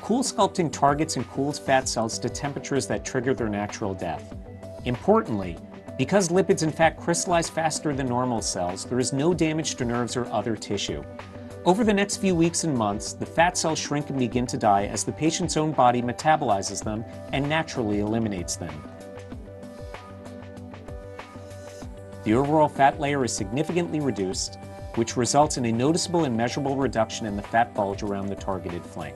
CoolSculpting targets and cools fat cells to temperatures that trigger their natural death. Importantly, because lipids and fat crystallize faster than normal cells, there is no damage to nerves or other tissue. Over the next few weeks and months, the fat cells shrink and begin to die as the patient's own body metabolizes them and naturally eliminates them. The overall fat layer is significantly reduced, which results in a noticeable and measurable reduction in the fat bulge around the targeted flank.